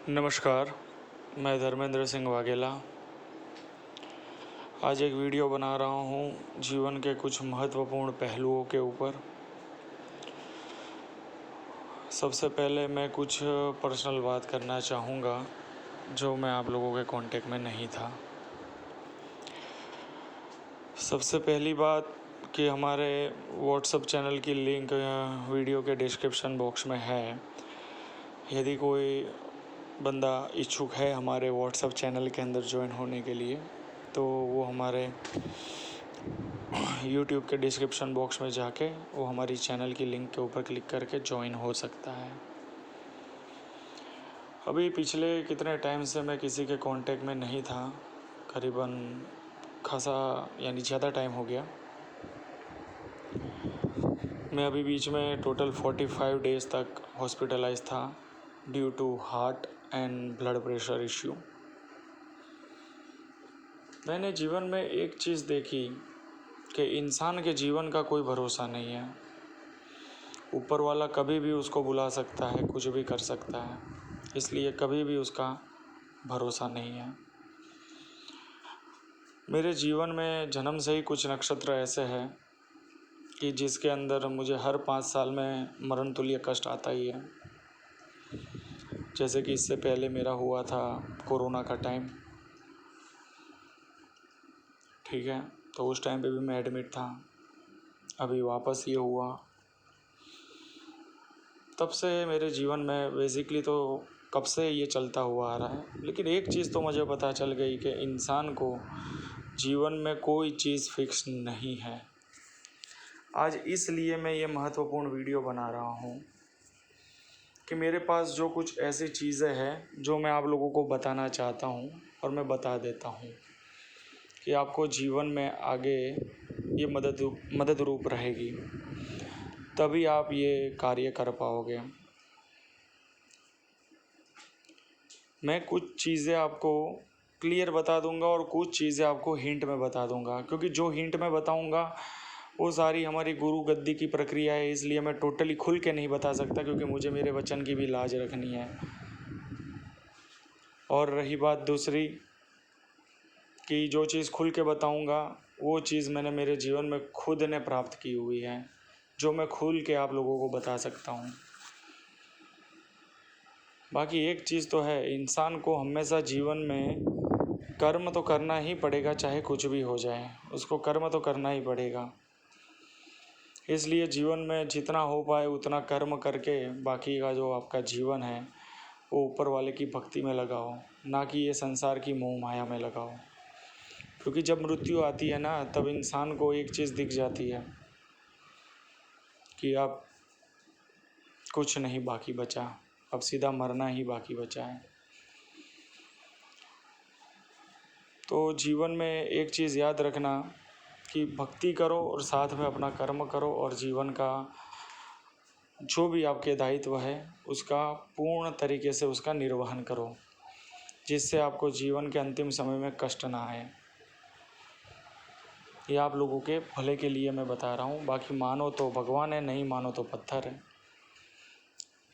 नमस्कार, मैं धर्मेंद्र सिंह वाघेला। आज एक वीडियो बना रहा हूँ जीवन के कुछ महत्वपूर्ण पहलुओं के ऊपर। सबसे पहले मैं कुछ पर्सनल बात करना चाहूँगा जो मैं आप लोगों के कांटेक्ट में नहीं था। सबसे पहली बात कि हमारे व्हाट्सएप चैनल की लिंक वीडियो के डिस्क्रिप्शन बॉक्स में है। यदि कोई बंदा इच्छुक है हमारे व्हाट्सएप चैनल के अंदर ज्वाइन होने के लिए, तो वो हमारे यूट्यूब के डिस्क्रिप्शन बॉक्स में जाके वो हमारी चैनल की लिंक के ऊपर क्लिक करके ज्वाइन हो सकता है। अभी पिछले कितने टाइम से मैं किसी के कांटेक्ट में नहीं था, करीबन खासा यानी ज़्यादा टाइम हो गया। मैं अभी बीच में टोटल 45 डेज़ तक हॉस्पिटलाइज था due to heart and blood pressure issue. मैंने जीवन में एक चीज़ देखी कि इंसान के जीवन का कोई भरोसा नहीं है। ऊपर वाला कभी भी उसको बुला सकता है, कुछ भी कर सकता है, इसलिए कभी भी उसका भरोसा नहीं है। मेरे जीवन में जन्म से ही कुछ नक्षत्र ऐसे हैं कि जिसके अंदर मुझे हर 5 साल में मरण तुल्य कष्ट आता ही है। जैसे कि इससे पहले मेरा हुआ था कोरोना का टाइम, ठीक है, तो उस टाइम पे भी मैं एडमिट था। अभी वापस ये हुआ। तब से मेरे जीवन में बेसिकली तो कब से ये चलता हुआ आ रहा है, लेकिन एक चीज़ तो मुझे पता चल गई कि इंसान को जीवन में कोई चीज़ फिक्स नहीं है। आज इसलिए मैं ये महत्वपूर्ण वीडियो बना रहा हूँ कि मेरे पास जो कुछ ऐसी चीज़ें हैं जो मैं आप लोगों को बताना चाहता हूँ और मैं बता देता हूँ कि आपको जीवन में आगे ये मदद रूप रहेगी, तभी आप ये कार्य कर पाओगे। मैं कुछ चीज़ें आपको क्लियर बता दूंगा और कुछ चीज़ें आपको हिंट में बता दूंगा, क्योंकि जो हिंट में बताऊंगा वो सारी हमारी गुरु गद्दी की प्रक्रिया है, इसलिए मैं टोटली खुल के नहीं बता सकता, क्योंकि मुझे मेरे वचन की भी लाज रखनी है। और रही बात दूसरी कि जो चीज़ खुल के बताऊंगा वो चीज़ मैंने मेरे जीवन में खुद ने प्राप्त की हुई है, जो मैं खुल के आप लोगों को बता सकता हूँ। बाकी एक चीज़ तो है, इंसान को हमेशा जीवन में कर्म तो करना ही पड़ेगा, चाहे कुछ भी हो जाए उसको कर्म तो करना ही पड़ेगा। इसलिए जीवन में जितना हो पाए उतना कर्म करके बाकी का जो आपका जीवन है वो ऊपर वाले की भक्ति में लगाओ, ना कि ये संसार की मोह माया में लगाओ। क्योंकि जब मृत्यु आती है ना, तब इंसान को एक चीज़ दिख जाती है कि अब कुछ नहीं बाकी बचा, अब सीधा मरना ही बाकी बचा है। तो जीवन में एक चीज़ याद रखना कि भक्ति करो और साथ में अपना कर्म करो, और जीवन का जो भी आपके दायित्व है उसका पूर्ण तरीके से उसका निर्वहन करो, जिससे आपको जीवन के अंतिम समय में कष्ट ना आए। ये आप लोगों के भले के लिए मैं बता रहा हूँ। बाकी मानो तो भगवान है, नहीं मानो तो पत्थर है।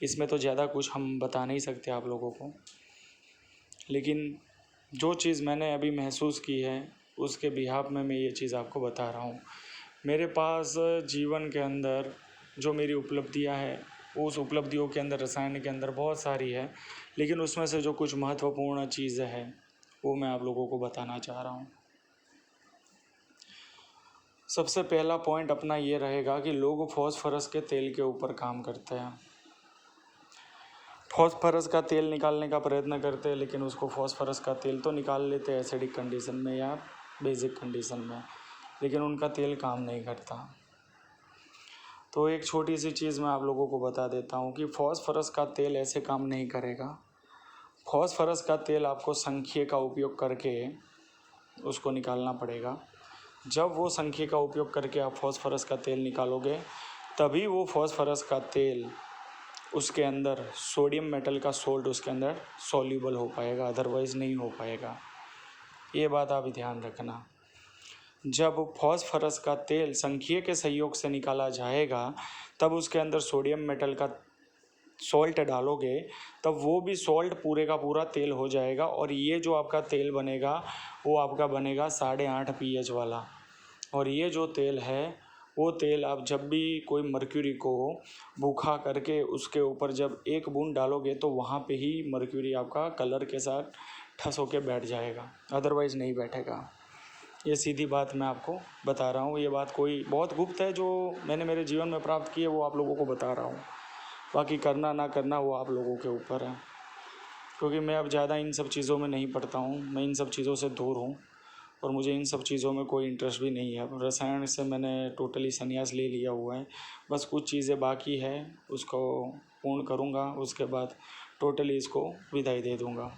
इसमें तो ज़्यादा कुछ हम बता नहीं सकते आप लोगों को, लेकिन जो चीज़ मैंने अभी महसूस की है उसके बिहाफ में मैं ये चीज़ आपको बता रहा हूँ। मेरे पास जीवन के अंदर जो मेरी उपलब्धियाँ हैं, उस उपलब्धियों के अंदर रसायन के अंदर बहुत सारी है, लेकिन उसमें से जो कुछ महत्वपूर्ण चीज़ें हैं वो मैं आप लोगों को बताना चाह रहा हूँ। सबसे पहला पॉइंट अपना ये रहेगा कि लोग फॉस्फोरस के तेल के ऊपर काम करते हैं। फॉस्फोरस का तेल निकालने का प्रयत्न करते हैं, लेकिन उसको फॉस्फोरस का तेल तो निकाल लेते हैं एसिडिक कंडीशन में या बेसिक कंडीशन में, लेकिन उनका तेल काम नहीं करता। तो एक छोटी सी चीज़ मैं आप लोगों को बता देता हूँ कि फॉस्फोरस का तेल ऐसे काम नहीं करेगा। फॉस्फोरस का तेल आपको संख्या का उपयोग करके उसको निकालना पड़ेगा। जब वो संख्या का उपयोग करके आप फॉस्फोरस का तेल निकालोगे, तभी वो फॉस्फोरस का तेल उसके अंदर सोडियम मेटल का सोल्ट उसके अंदर सॉल्यूबल हो पाएगा, अदरवाइज़ नहीं हो पाएगा। ये बात आप ध्यान रखना। जब फॉस्फोरस का तेल संख्या के सहयोग से निकाला जाएगा, तब उसके अंदर सोडियम मेटल का सॉल्ट डालोगे तब वो भी सॉल्ट पूरे का पूरा तेल हो जाएगा, और ये जो आपका तेल बनेगा वो आपका बनेगा 8.5 pH वाला। और ये जो तेल है वो तेल आप जब भी कोई मर्क्यूरी को भूखा करके उसके ऊपर जब एक बूंद डालोगे तो वहाँ पे ही मर्क्यूरी आपका कलर के साथ ठस होके बैठ जाएगा, अदरवाइज़ नहीं बैठेगा। ये सीधी बात मैं आपको बता रहा हूँ। ये बात कोई बहुत गुप्त है जो मैंने मेरे जीवन में प्राप्त की है, वो आप लोगों को बता रहा हूँ। बाकी करना ना करना वो आप लोगों के ऊपर है, क्योंकि मैं अब ज़्यादा इन सब चीज़ों में नहीं पढ़ता हूँ। मैं इन सब चीज़ों से दूर हूँ और मुझे इन सब चीज़ों में कोई इंटरेस्ट भी नहीं है। रसायन से मैंने टोटली संन्यास ले लिया हुआ है। बस कुछ चीज़ें बाकी है, उसको पूर्ण करूँगा, उसके बाद टोटली इसको विदाई दे दूँगा।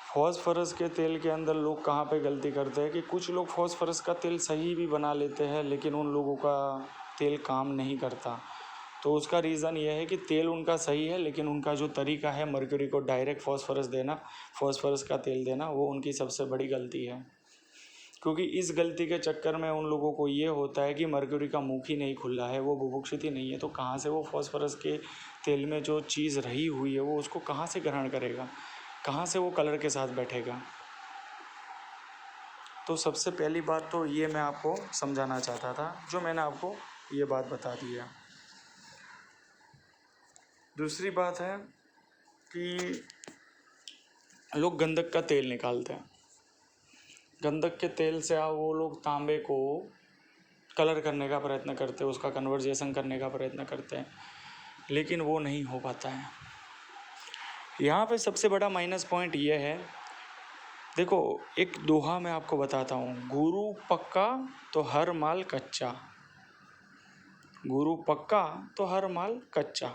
फॉस्फोरस के तेल के अंदर लोग कहाँ पे गलती करते हैं कि कुछ लोग फॉस्फोरस का तेल सही भी बना लेते हैं, लेकिन उन लोगों का तेल काम नहीं करता। तो उसका रीज़न ये है कि तेल उनका सही है, लेकिन उनका जो तरीका है मर्क्यूरी को डायरेक्ट फॉस्फोरस देना, फॉस्फोरस का तेल देना, वो उनकी सबसे बड़ी गलती है। क्योंकि इस गलती के चक्कर में उन लोगों को ये होता है कि मर्क्यूरी का मुख ही नहीं खुला है, वो बुभुक्षित ही नहीं है, तो कहाँ से वो फॉस्फोरस के तेल में जो चीज़ रही हुई है वो उसको कहाँ से ग्रहण करेगा, कहाँ से वो कलर के साथ बैठेगा। तो सबसे पहली बात तो ये मैं आपको समझाना चाहता था, जो मैंने आपको ये बात बता दी है। दूसरी बात है कि लोग गंधक का तेल निकालते हैं। गंधक के तेल से वो लोग तांबे को कलर करने का प्रयत्न करते हैं, उसका कन्वर्जेशन करने का प्रयत्न करते हैं, लेकिन वो नहीं हो पाता है। यहाँ पे सबसे बड़ा माइनस पॉइंट ये है, देखो एक दोहा मैं आपको बताता हूँ, गुरु पक्का तो हर माल कच्चा, गुरु पक्का तो हर माल कच्चा।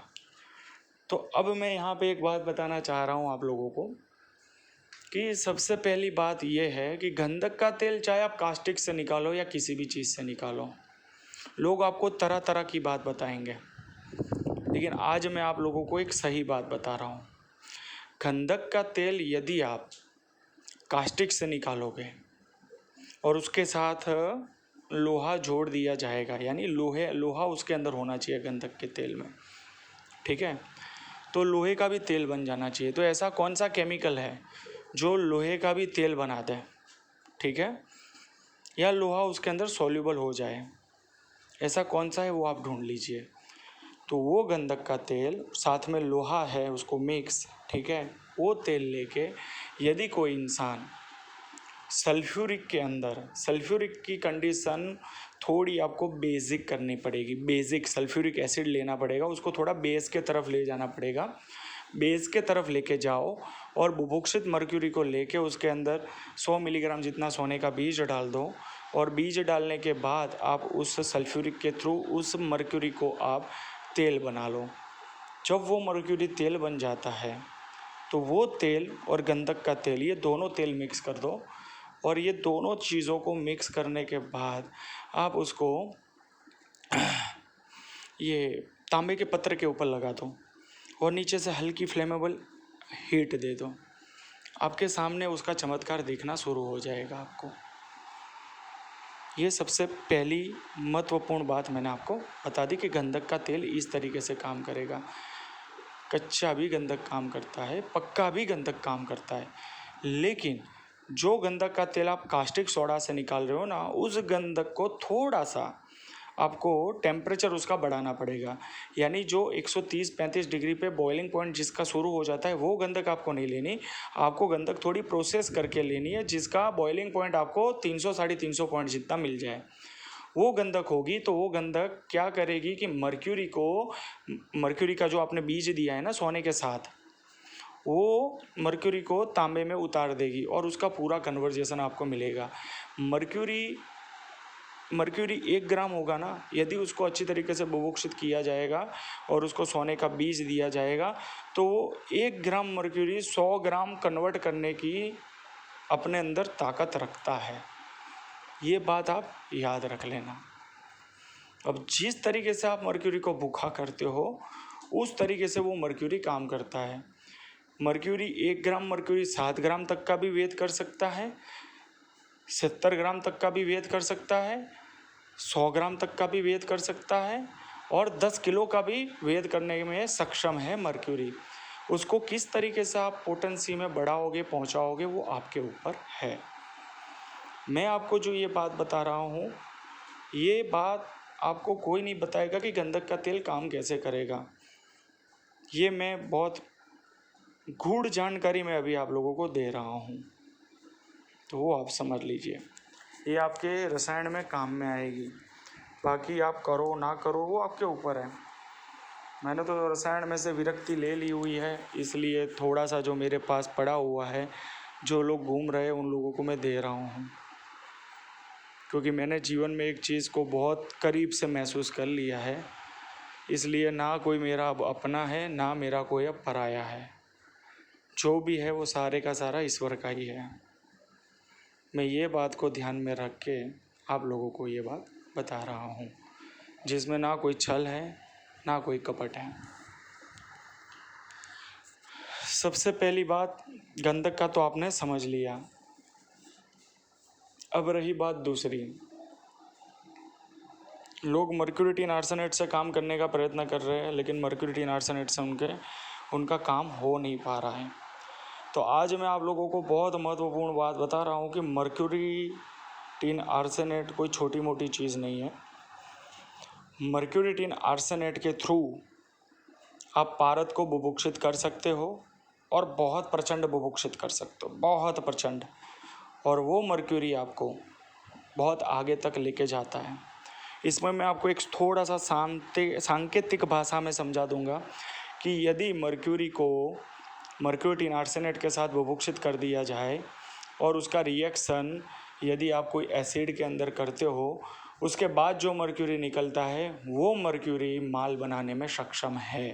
तो अब मैं यहाँ पे एक बात बताना चाह रहा हूँ आप लोगों को कि सबसे पहली बात ये है कि गंधक का तेल चाहे आप कास्टिक से निकालो या किसी भी चीज़ से निकालो, लोग आपको तरह तरह की बात बताएंगे, लेकिन आज मैं आप लोगों को एक सही बात बता रहा हूँ। गंधक का तेल यदि आप कास्टिक से निकालोगे और उसके साथ लोहा जोड़ दिया जाएगा, यानी लोहा उसके अंदर होना चाहिए गंधक के तेल में, ठीक है, तो लोहे का भी तेल बन जाना चाहिए। तो ऐसा कौन सा केमिकल है जो लोहे का भी तेल बना दे, ठीक है, या लोहा उसके अंदर सॉल्युबल हो जाए, ऐसा कौन सा है वो आप ढूंढ लीजिए। तो वो गंधक का तेल साथ में लोहा है उसको मिक्स, ठीक है, वो तेल लेके यदि कोई इंसान सल्फ्यूरिक के अंदर, सल्फ्यूरिक की कंडीशन थोड़ी आपको बेसिक करनी पड़ेगी, बेसिक सल्फ्यूरिक एसिड लेना पड़ेगा, उसको थोड़ा बेस के तरफ ले जाना पड़ेगा, बेस के तरफ लेके जाओ और बुभुक्षित मर्क्यूरी को लेके उसके अंदर 100 मिलीग्राम जितना सोने का बीज डाल दो, और बीज डालने के बाद आप उस सल्फ्यूरिक के थ्रू उस मर्क्यूरी को आप तेल बना लो। जब वो मर्क्यूरी तेल बन जाता है तो वो तेल और गंधक का तेल, ये दोनों तेल मिक्स कर दो, और ये दोनों चीज़ों को मिक्स करने के बाद आप उसको ये तांबे के पत्र के ऊपर लगा दो और नीचे से हल्की फ्लेमेबल हीट दे दो। आपके सामने उसका चमत्कार दिखना शुरू हो जाएगा आपको। ये सबसे पहली महत्वपूर्ण बात मैंने आपको बता दी कि गंधक का तेल इस तरीके से काम करेगा। कच्चा भी गंधक काम करता है, पक्का भी गंधक काम करता है, लेकिन जो गंधक का तेल आप कास्टिक सोडा से निकाल रहे हो ना, उस गंधक को थोड़ा सा आपको टेम्परेचर उसका बढ़ाना पड़ेगा। यानी जो 130-35 डिग्री पे बॉइलिंग पॉइंट जिसका शुरू हो जाता है वो गंधक आपको नहीं लेनी, आपको गंधक थोड़ी प्रोसेस करके लेनी है जिसका बॉइलिंग पॉइंट आपको 300-350 पॉइंट जितना मिल जाए, वो गंधक होगी। तो वो गंधक क्या करेगी कि मर्क्यूरी का जो आपने बीज दिया है ना सोने के साथ, वो मर्क्यूरी को तांबे में उतार देगी और उसका पूरा कन्वर्जेशन आपको मिलेगा। मर्क्यूरी 1 ग्राम होगा ना, यदि उसको अच्छी तरीके से बुभुक्षित किया जाएगा और उसको सोने का बीज दिया जाएगा तो वो 1 ग्राम मर्क्यूरी 100 ग्राम कन्वर्ट करने की अपने अंदर ताकत रखता है। ये बात आप याद रख लेना। अब जिस तरीके से आप मर्क्यूरी को भूखा करते हो उस तरीके से वो मर्क्यूरी काम करता है। मर्क्यूरी 1 ग्राम मर्क्यूरी 7 ग्राम तक का भी वेद कर सकता है, 70 ग्राम तक का भी वेद कर सकता है, 100 ग्राम तक का भी वेद कर सकता है, और 10 किलो का भी वेद करने में सक्षम है मर्क्यूरी। उसको किस तरीके से आप पोटेंसी में बढ़ाओगे, पहुंचाओगे, वो आपके ऊपर है। मैं आपको जो ये बात बता रहा हूँ, ये बात आपको कोई नहीं बताएगा कि गंधक का तेल काम कैसे करेगा। ये मैं बहुत गूढ़ जानकारी मैं अभी आप लोगों को दे रहा हूँ, तो वो आप समझ लीजिए। ये आपके रसायन में काम में आएगी, बाकी आप करो ना करो वो आपके ऊपर है। मैंने तो रसायन में से विरक्ति ले ली हुई है, इसलिए थोड़ा सा जो मेरे पास पड़ा हुआ है, जो लोग घूम रहे हैं उन लोगों को मैं दे रहा हूँ, क्योंकि मैंने जीवन में एक चीज़ को बहुत करीब से महसूस कर लिया है। इसलिए ना कोई मेरा अब अपना है, ना मेरा कोई अब पराया है। जो भी है वो सारे का सारा ईश्वर का ही है। मैं ये बात को ध्यान में रख के आप लोगों को ये बात बता रहा हूँ, जिसमें ना कोई छल है, ना कोई कपट है। सबसे पहली बात, गंधक का तो आपने समझ लिया। अब रही बात दूसरी, लोग मर्क्यूरी टिन आर्सेनेट से काम करने का प्रयत्न कर रहे हैं, लेकिन मर्क्यूरी टिन आर्सेनेट से उनका काम हो नहीं पा रहा है। तो आज मैं आप लोगों को बहुत महत्वपूर्ण बात बता रहा हूँ कि मर्क्यूरी टिन आर्सेनेट कोई छोटी मोटी चीज़ नहीं है। मर्क्यूरी टिन आर्सेनेट के थ्रू आप पारद को बुभुक्षित कर सकते हो, और बहुत प्रचंड बुभुक्षित कर सकते हो, बहुत प्रचंड। और वो मर्क्यूरी आपको बहुत आगे तक लेके जाता है। इसमें मैं आपको एक थोड़ा सा सांकेतिक भाषा में समझा दूंगा कि यदि मर्क्यूरी को मर्क्यूरी टिन आर्सेनेट के साथ बुभुक्षित कर दिया जाए, और उसका रिएक्शन यदि आप कोई एसिड के अंदर करते हो, उसके बाद जो मर्क्यूरी निकलता है वो मर्क्यूरी माल बनाने में सक्षम है।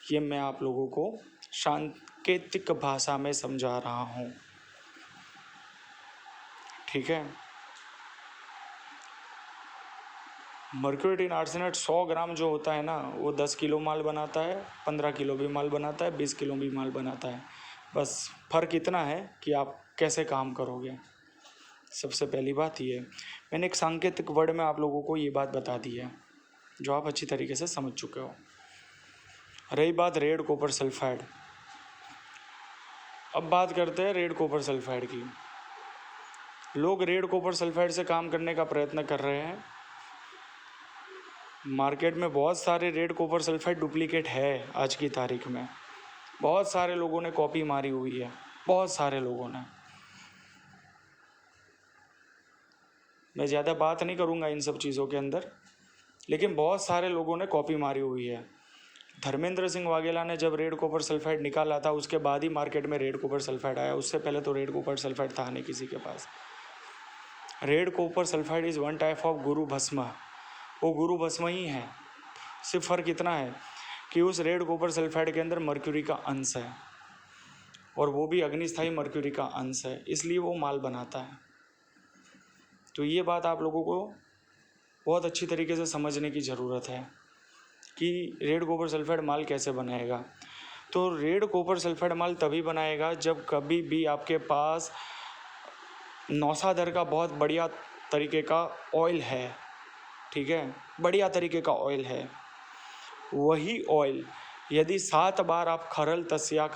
ये मैं आप लोगों को सांकेतिक भाषा में समझा रहा हूँ, ठीक है। मर्क्यूरी टिन आर्सेनेट 100 ग्राम जो होता है ना, वो 10 किलो माल बनाता है, 15 किलो भी माल बनाता है, 20 किलो भी माल बनाता है। बस फ़र्क इतना है कि आप कैसे काम करोगे। सबसे पहली बात ये, मैंने एक सांकेतिक वर्ड में आप लोगों को ये बात बता दी है, जो आप अच्छी तरीके से समझ चुके हो। रही बात रेड कॉपर सल्फाइड। अब बात करते हैं रेड कॉपर सल्फाइड की। लोग रेड कॉपर सल्फाइड से काम करने का प्रयत्न कर रहे हैं। मार्केट में बहुत सारे रेड कॉपर सल्फाइड डुप्लीकेट है आज की तारीख में। बहुत सारे लोगों ने कॉपी मारी हुई है, बहुत सारे लोगों ने। मैं ज़्यादा बात नहीं करूँगा इन सब चीज़ों के अंदर, लेकिन बहुत सारे लोगों ने कॉपी मारी हुई है। धर्मेंद्र सिंह वाघेला ने जब रेड कॉपर सल्फाइड निकाला था, उसके बाद ही मार्केट में रेड कॉपर सल्फाइड आया। उससे पहले तो रेड कॉपर सल्फाइड था नहीं किसी के पास। Red copper sulphide is one type of गुरु भस्म। वो गुरु भस्म ही है। सिर्फ फ़र्क इतना है कि उस रेड कॉपर सल्फाइड के अंदर मर्क्यूरी का अंश है, और वो भी अग्निस्थायी मर्क्यूरी का अंश है, इसलिए वो माल बनाता है। तो ये बात आप लोगों को बहुत अच्छी तरीके से समझने की ज़रूरत है कि रेड कॉपर सल्फाइड माल कैसे बनाएगा। तो रेड कॉपर सल्फाइड माल तभी बनाएगा जब कभी भी आपके पास नौसादर का बहुत बढ़िया तरीके का ऑयल है, ठीक है, बढ़िया तरीके का ऑयल है। वही ऑयल यदि 7 बार आप खरल तसिया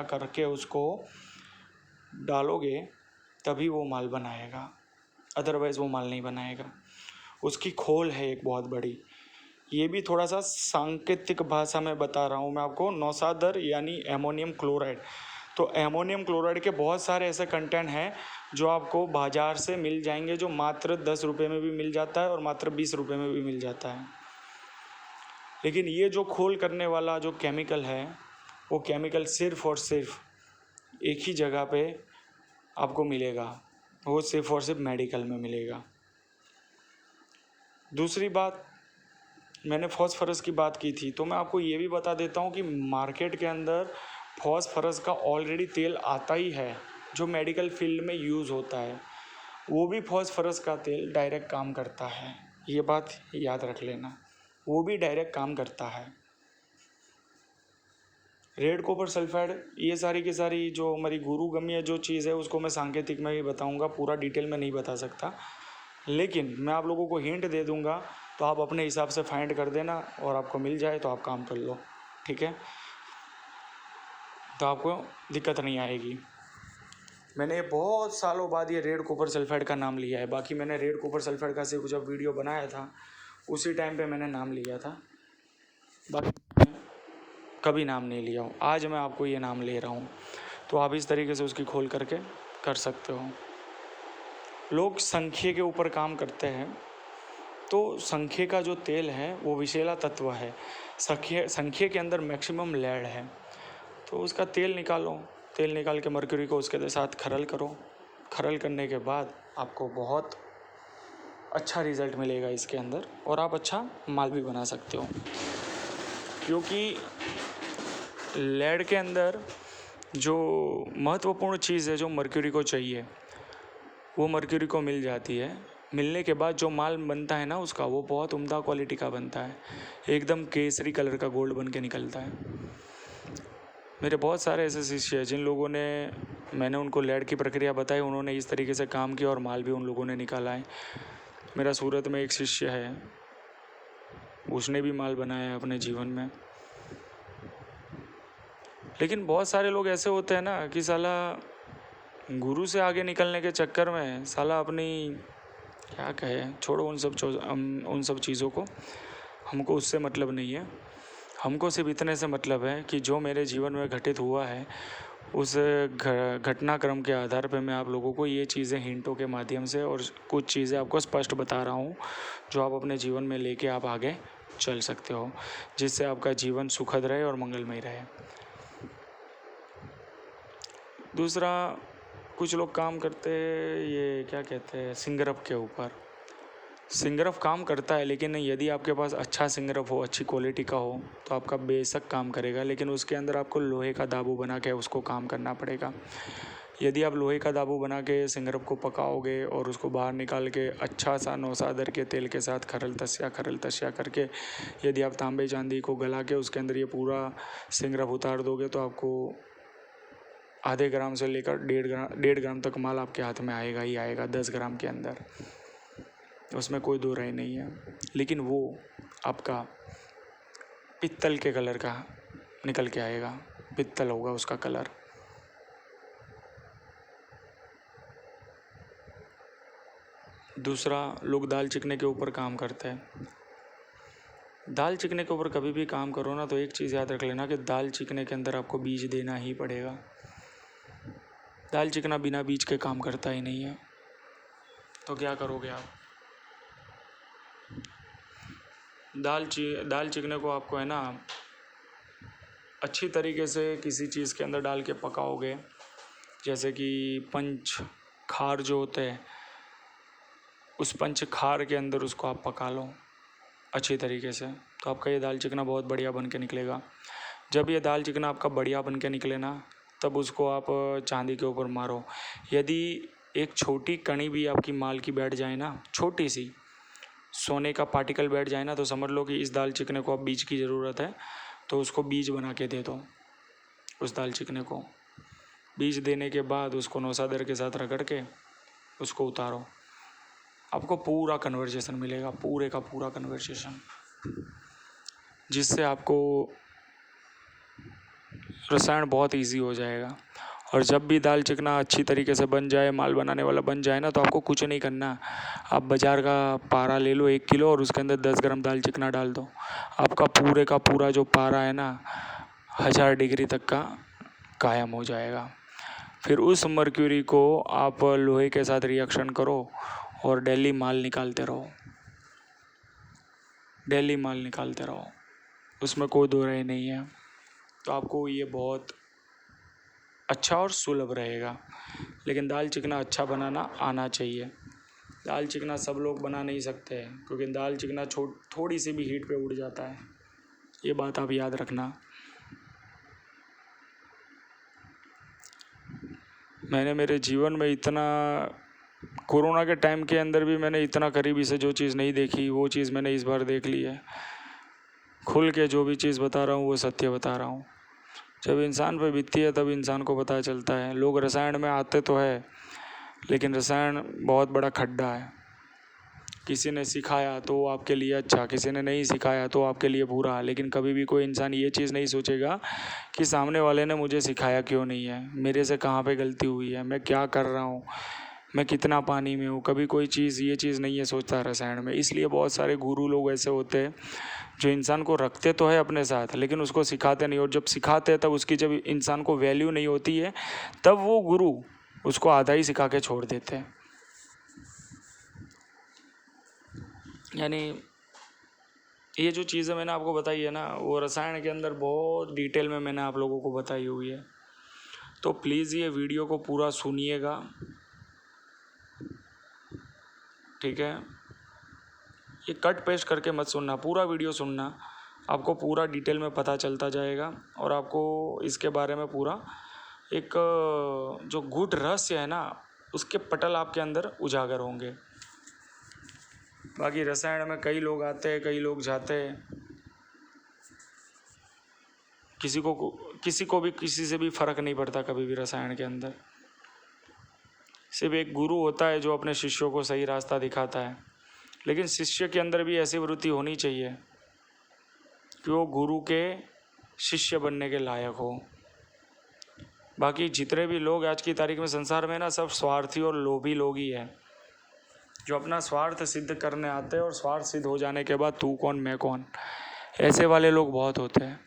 करके उसको डालोगे, तभी वो माल बनाएगा, अदरवाइज़ वो माल नहीं बनाएगा। उसकी खोल है एक बहुत बड़ी। ये भी थोड़ा सा सांकेतिक भाषा में बता रहा हूँ मैं आपको। नौसादर यानी एमोनियम क्लोराइड। तो एमोनियम क्लोराइड के बहुत सारे ऐसे कंटेंट हैं जो आपको बाज़ार से मिल जाएंगे, जो मात्र 10 रुपये में भी मिल जाता है और मात्र 20 रुपये में भी मिल जाता है। लेकिन ये जो खोल करने वाला जो केमिकल है, वो केमिकल सिर्फ़ और सिर्फ एक ही जगह पे आपको मिलेगा, वो सिर्फ़ और सिर्फ मेडिकल में मिलेगा। दूसरी बात, मैंने फॉस्फोरस की बात की थी, तो मैं आपको ये भी बता देता हूँ कि मार्केट के अंदर फॉस्फोरस का ऑलरेडी तेल आता ही है, जो मेडिकल फील्ड में यूज़ होता है। वो भी फॉस्फोरस का तेल डायरेक्ट काम करता है, ये बात याद रख लेना, वो भी डायरेक्ट काम करता है। रेड कॉपर सल्फाइड, ये सारी की सारी जो हमारी गुरुगम्य जो चीज़ है, उसको मैं सांकेतिक में भी बताऊंगा, पूरा डिटेल में नहीं बता सकता, लेकिन मैं आप लोगों को हिंट दे दूंगा। तो आप अपने हिसाब से फाइंड कर देना और आपको मिल जाए तो आप काम कर लो, ठीक है, तो आपको दिक्कत नहीं आएगी। मैंने बहुत सालों बाद ये रेड कॉपर सल्फाइड का नाम लिया है, बाकी मैंने रेड कॉपर सल्फाइड का सिर्फ जब वीडियो बनाया था उसी टाइम पे मैंने नाम लिया था, बाकी कभी नाम नहीं लिया हूँ। आज मैं आपको ये नाम ले रहा हूँ, तो आप इस तरीके से उसकी खोल करके कर सकते हो। लोग संख्या के ऊपर काम करते हैं, तो संख्या का जो तेल है वो विषैला तत्व है, संख्या के अंदर मैक्सिमम लेड है, तो उसका तेल निकालो, तेल निकाल के मर्क्यूरी को उसके साथ खरल करो। खरल करने के बाद आपको बहुत अच्छा रिज़ल्ट मिलेगा इसके अंदर, और आप अच्छा माल भी बना सकते हो, क्योंकि लेड के अंदर जो महत्वपूर्ण चीज़ है जो मर्क्यूरी को चाहिए वो मर्क्यूरी को मिल जाती है। मिलने के बाद जो माल बनता है ना उसका, वो बहुत उम्दा क्वालिटी का बनता है, एकदम केसरी कलर का गोल्ड बन के निकलता है। मेरे बहुत सारे ऐसे शिष्य हैं जिन लोगों ने, मैंने उनको लेड की प्रक्रिया बताई, उन्होंने इस तरीके से काम किया और माल भी उन लोगों ने निकाला है। मेरा सूरत में एक शिष्य है, उसने भी माल बनाया है अपने जीवन में। लेकिन बहुत सारे लोग ऐसे होते हैं ना कि साला गुरु से आगे निकलने के चक्कर में साला अपनी, क्या कहे, छोड़ो उन सब चीज़ों को, हमको उससे मतलब नहीं है। हमको सिर्फ इतने से मतलब है कि जो मेरे जीवन में घटित हुआ है उस घटनाक्रम के आधार पर मैं आप लोगों को ये चीज़ें हिंटों के माध्यम से और कुछ चीज़ें आपको स्पष्ट बता रहा हूँ, जो आप अपने जीवन में लेके आप आगे चल सकते हो, जिससे आपका जीवन सुखद रहे और मंगलमय रहे। दूसरा, कुछ लोग काम करते हैं, ये क्या कहते हैं, सिंगरफ के ऊपर। सिंगरफ काम करता है, लेकिन यदि आपके पास अच्छा सिंगरफ हो, अच्छी क्वालिटी का हो, तो आपका बेशक काम करेगा, लेकिन उसके अंदर आपको लोहे का दाबू बना के उसको काम करना पड़ेगा। यदि आप लोहे का दाबू बना के सिंगरफ को पकाओगे और उसको बाहर निकाल के अच्छा सा नौसादर के तेल के साथ खरल तस्या करके यदि आप तांबे चांदी को गला के उसके अंदर ये पूरा सिंगरफ उतार दोगे, तो आपको आधे ग्राम से लेकर 1.5 ग्राम तक माल आपके हाथ में आएगा ही आएगा, 10 ग्राम के अंदर, उसमें कोई दो राय नहीं है। लेकिन वो आपका पित्तल के कलर का निकल के आएगा, पित्तल होगा उसका कलर। दूसरा, लोग दाल चिकने के ऊपर काम करते हैं। दाल चिकने के ऊपर कभी भी काम करो ना, तो एक चीज़ याद रख लेना कि दाल चिकने के अंदर आपको बीज देना ही पड़ेगा। दाल चिकना बिना बीज के काम करता ही नहीं है। तो क्या करोगे आप, दाल चिकने को आपको है ना अच्छी तरीके से किसी चीज़ के अंदर डाल के पकाओगे, जैसे कि पंच खार जो होते हैं, उस पंच खार के अंदर उसको आप पका लो अच्छी तरीके से, तो आपका ये दाल चिकना बहुत बढ़िया बन के निकलेगा। जब ये दाल चिकना आपका बढ़िया बन के निकले ना, तब उसको आप चांदी के ऊपर मारो। यदि एक छोटी कणी भी आपकी माल की बैठ जाए ना, छोटी सी सोने का पार्टिकल बैठ जाए ना, तो समझ लो कि इस दाल चिकने को अब बीज की ज़रूरत है, तो उसको बीज बना के दे दो। उस दाल चिकने को बीज देने के बाद उसको नौसादर के साथ रगड़ के उसको उतारो, आपको पूरा कन्वर्जेशन मिलेगा, पूरे का पूरा कन्वर्जेशन, जिससे आपको रसायन बहुत इजी हो जाएगा। और जब भी दाल चिकना अच्छी तरीके से बन जाए, माल बनाने वाला बन जाए ना, तो आपको कुछ नहीं करना, आप बाज़ार का पारा ले लो 1 किलो और उसके अंदर 10 ग्राम दाल चिकना डाल दो, आपका पूरे का पूरा जो पारा है ना 1000 डिग्री तक का कायम हो जाएगा। फिर उस मर्क्यूरी को आप लोहे के साथ रिएक्शन करो और डेली माल निकालते रहो, डेली माल निकालते रहो, उसमें कोई दो राय नहीं है। तो आपको ये बहुत अच्छा और सुलभ रहेगा। लेकिन दाल चिकना अच्छा बनाना आना चाहिए। दाल चिकना सब लोग बना नहीं सकते हैं, क्योंकि दाल चिकना थोड़ी सी भी हीट पे उड़ जाता है, ये बात आप याद रखना। मैंने मेरे जीवन में इतना, कोरोना के टाइम के अंदर भी मैंने इतना करीबी से जो चीज़ नहीं देखी वो चीज़ मैंने इस बार देख ली है। खुल के जो भी चीज़ बता रहा हूँ वो सत्य बता रहा हूँ। जब इंसान पे बीतती है तब इंसान को पता चलता है। लोग रसायन में आते तो है, लेकिन रसायन बहुत बड़ा खड्डा है। किसी ने सिखाया तो वो आपके लिए अच्छा, किसी ने नहीं सिखाया तो आपके लिए बुरा। लेकिन कभी भी कोई इंसान ये चीज़ नहीं सोचेगा कि सामने वाले ने मुझे सिखाया क्यों नहीं है, मेरे से कहाँ पे गलती हुई है, मैं क्या कर रहा हूँ, मैं कितना पानी में हूँ। कभी कोई चीज़ ये चीज़ नहीं है सोचता रसायन में। इसलिए बहुत सारे गुरु लोग ऐसे होते हैं जो इंसान को रखते तो है अपने साथ, लेकिन उसको सिखाते नहीं। और जब सिखाते हैं तब उसकी जब इंसान को वैल्यू नहीं होती है, तब वो गुरु उसको आधा ही सिखा के छोड़ देते हैं। यानी ये जो चीज़ें मैंने आपको बताई है ना, वो रसायन के अंदर बहुत डिटेल में मैंने आप लोगों को बताई हुई है। तो प्लीज़ ये वीडियो को पूरा सुनिएगा, ठीक है। ये कट पेस्ट करके मत सुनना, पूरा वीडियो सुनना, आपको पूरा डिटेल में पता चलता जाएगा और आपको इसके बारे में पूरा एक जो गूढ़ रहस्य है ना, उसके पटल आपके अंदर उजागर होंगे। बाकी रसायन में कई लोग आते हैं, कई लोग जाते हैं, किसी को भी किसी से भी फ़र्क नहीं पड़ता कभी भी रसायन के अंदर। सिर्फ एक गुरु होता है जो अपने शिष्यों को सही रास्ता दिखाता है। लेकिन शिष्य के अंदर भी ऐसी वृत्ति होनी चाहिए कि वो गुरु के शिष्य बनने के लायक हो। बाकी जितने भी लोग आज की तारीख में संसार में ना, सब स्वार्थी और लोभी लोग ही हैं, जो अपना स्वार्थ सिद्ध करने आते हैं और स्वार्थ सिद्ध हो जाने के बाद तू कौन मैं कौन, ऐसे वाले लोग बहुत होते हैं।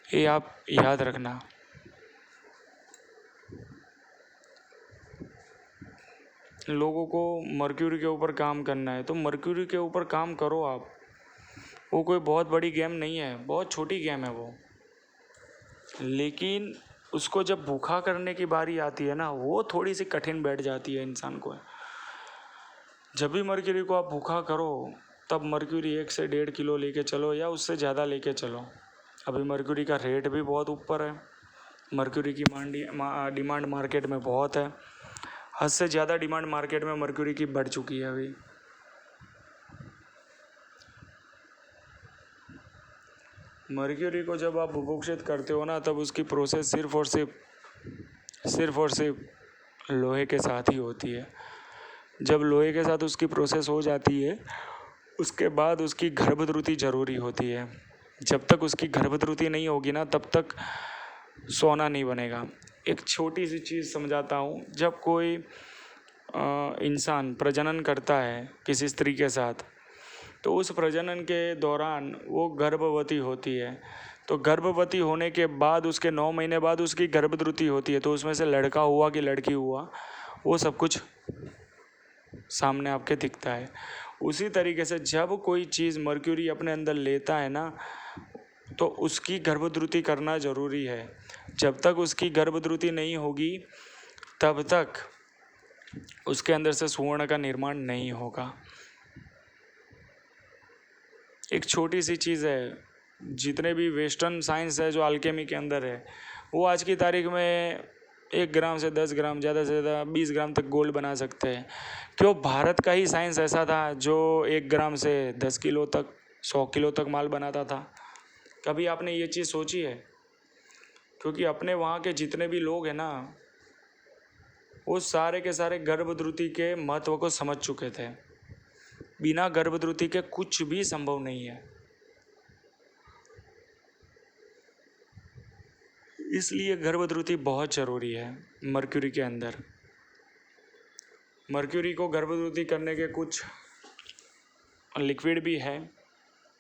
ये आप याद रखना। लोगों को मर्क्यूरी के ऊपर काम करना है तो मर्क्यूरी के ऊपर काम करो आप। वो कोई बहुत बड़ी गेम नहीं है, बहुत छोटी गेम है वो। लेकिन उसको जब भूखा करने की बारी आती है ना, वो थोड़ी सी कठिन बैठ जाती है इंसान को। जब भी मर्क्यूरी को आप भूखा करो, तब मर्क्यूरी 1 से 1.5 किलो लेके चलो या उससे ज़्यादा लेके चलो। अभी मर्क्यूरी का रेट भी बहुत ऊपर है, मर्क्यूरी की डिमांड मार्केट में बहुत है, हद से ज़्यादा डिमांड मार्केट में मर्क्यूरी की बढ़ चुकी है अभी। मर्क्यूरी को जब आप बुभुक्षित करते हो ना, तब उसकी प्रोसेस सिर्फ और सिर्फ लोहे के साथ ही होती है। जब लोहे के साथ उसकी प्रोसेस हो जाती है, उसके बाद उसकी गर्भद्रुति जरूरी होती है। जब तक उसकी गर्भद्रुति नहीं होगी ना, तब तक सोना नहीं बनेगा। एक छोटी सी चीज़ समझाता हूँ। जब कोई इंसान प्रजनन करता है किसी स्त्री के साथ, तो उस प्रजनन के दौरान वो गर्भवती होती है। तो गर्भवती होने के बाद उसके 9 महीने बाद उसकी गर्भद्रुति होती है। तो उसमें से लड़का हुआ कि लड़की हुआ, वो सब कुछ सामने आपके दिखता है। उसी तरीके से जब कोई चीज़ मर्क्यूरी अपने अंदर लेता है ना, तो उसकी गर्भद्रुति करना ज़रूरी है। जब तक उसकी गर्भद्रुति नहीं होगी, तब तक उसके अंदर से सुवर्ण का निर्माण नहीं होगा। एक छोटी सी चीज़ है, जितने भी वेस्टर्न साइंस है जो अल्केमी के अंदर है, वो आज की तारीख में 1 ग्राम से 10 ग्राम, ज़्यादा से ज़्यादा 20 ग्राम तक गोल्ड बना सकते हैं। क्यों? भारत का ही साइंस ऐसा था जो 1 ग्राम से 10 किलो तक, 100 किलो तक माल बनाता था। कभी आपने ये चीज़ सोची है? क्योंकि अपने वहाँ के जितने भी लोग हैं ना, वो सारे के सारे गर्भद्रुति के महत्व को समझ चुके थे। बिना गर्भद्रुति के कुछ भी संभव नहीं है। इसलिए गर्भद्रुति बहुत ज़रूरी है मर्क्यूरी के अंदर। मर्क्यूरी को गर्भद्रुति करने के कुछ लिक्विड भी है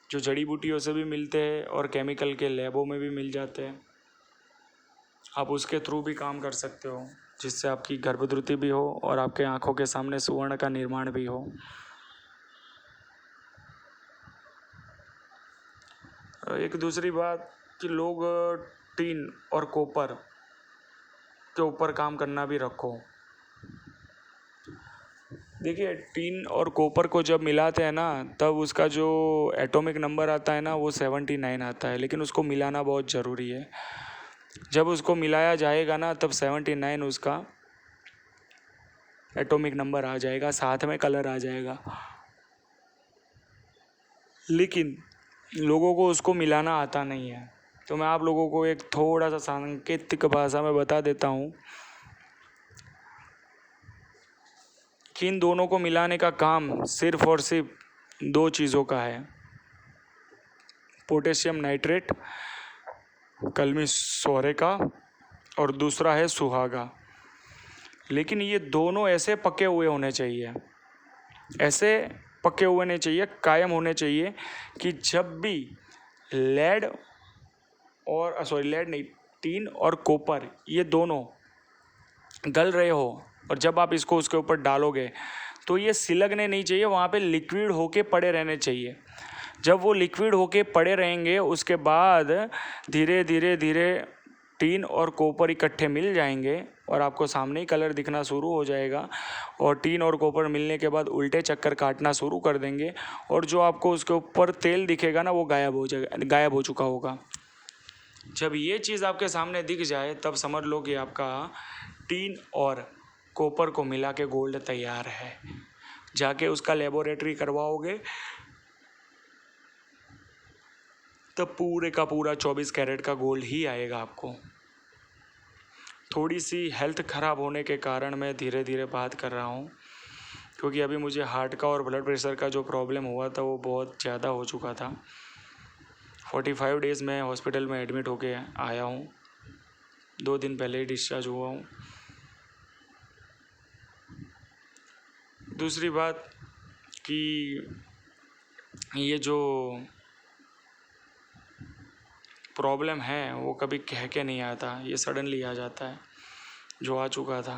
जो जड़ी बूटियों से भी मिलते हैं और केमिकल के लैबों में भी मिल जाते हैं। आप उसके थ्रू भी काम कर सकते हो, जिससे आपकी गर्भद्रुति भी हो और आपके आंखों के सामने सुवर्ण का निर्माण भी हो। एक दूसरी बात कि लोग टीन और कॉपर के ऊपर काम करना भी रखो। देखिए, टीन और कॉपर को जब मिलाते हैं ना, तब उसका जो एटॉमिक नंबर आता है ना, वो 79 आता है। लेकिन उसको मिलाना बहुत ज़रूरी है। जब उसको मिलाया जाएगा ना, तब 79 उसका एटॉमिक नंबर आ जाएगा, साथ में कलर आ जाएगा। लेकिन लोगों को उसको मिलाना आता नहीं है। तो मैं आप लोगों को एक थोड़ा सा सांकेतिक भाषा में बता देता हूँ कि इन दोनों को मिलाने का काम सिर्फ और सिर्फ 2 चीज़ों का है, पोटेशियम नाइट्रेट कलमी सोरे का और दूसरा है सुहागा। लेकिन ये दोनों ऐसे पके हुए होने चाहिए, ऐसे पके हुए नहीं चाहिए, कायम होने चाहिए कि जब भी लेड नहीं, टीन और कॉपर ये दोनों गल रहे हो और जब आप इसको उसके ऊपर डालोगे तो ये सिलगने नहीं चाहिए, वहाँ पे लिक्विड होके पड़े रहने चाहिए। जब वो लिक्विड होके पड़े रहेंगे उसके बाद धीरे धीरे धीरे टीन और कॉपर इकट्ठे मिल जाएंगे और आपको सामने ही कलर दिखना शुरू हो जाएगा और टीन और कॉपर मिलने के बाद उल्टे चक्कर काटना शुरू कर देंगे और जो आपको उसके ऊपर तेल दिखेगा ना वो गायब हो जाएगा, गायब हो चुका होगा। जब ये चीज़ आपके सामने दिख जाए तब समझ लो कि आपका टीन और कॉपर को मिला के गोल्ड तैयार है। जाके उसका लेबोरेटरी करवाओगे तब पूरे का पूरा 24 कैरेट का गोल्ड ही आएगा आपको। थोड़ी सी हेल्थ ख़राब होने के कारण मैं धीरे धीरे बात कर रहा हूँ, क्योंकि अभी मुझे हार्ट का और ब्लड प्रेशर का जो प्रॉब्लम हुआ था वो बहुत ज़्यादा हो चुका था। 45 डेज़ में हॉस्पिटल में एडमिट होके आया हूँ, 2 दिन पहले ही डिस्चार्ज हुआ हूँ। दूसरी बात कि ये जो प्रॉब्लम है वो कभी कह के नहीं आता, ये सडनली आ जाता है, जो आ चुका था।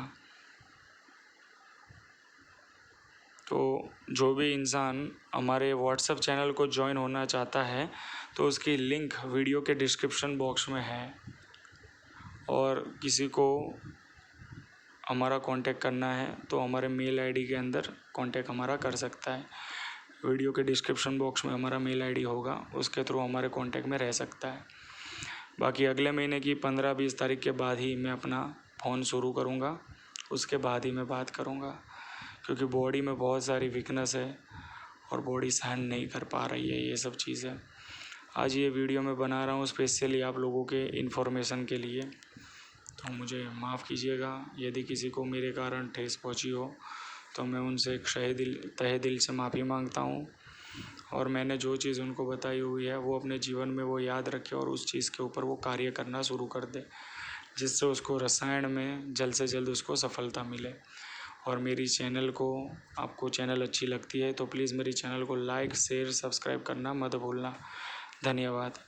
तो जो भी इंसान हमारे व्हाट्सएप चैनल को ज्वाइन होना चाहता है तो उसकी लिंक वीडियो के डिस्क्रिप्शन बॉक्स में है, और किसी को हमारा कांटेक्ट करना है तो हमारे मेल आईडी के अंदर कांटेक्ट हमारा कर सकता है। वीडियो के डिस्क्रिप्शन बॉक्स में हमारा मेल आईडी होगा, उसके थ्रू हमारे कांटेक्ट में रह सकता है। बाकी अगले महीने की 15-20 तारीख के बाद ही मैं अपना फ़ोन शुरू करूँगा, उसके बाद ही मैं बात करूँगा, क्योंकि बॉडी में बहुत सारी वीकनेस है और बॉडी सहन नहीं कर पा रही है ये सब चीज़ें। आज ये वीडियो मैं बना रहा हूँ स्पेशली आप लोगों के इन्फॉर्मेशन के लिए, तो मुझे माफ़ कीजिएगा यदि किसी को मेरे कारण ठेस पहुँची हो, तो मैं उनसे एक तहे दिल से माफ़ी मांगता हूँ। और मैंने जो चीज़ उनको बताई हुई है वो अपने जीवन में वो याद रखे और उस चीज़ के ऊपर वो कार्य करना शुरू कर दे, जिससे उसको रसायन में जल्द से जल्द उसको सफलता मिले। और मेरी चैनल को, आपको चैनल अच्छी लगती है तो प्लीज़ मेरी चैनल को लाइक शेयर सब्सक्राइब करना मत भूलना। धन्यवाद।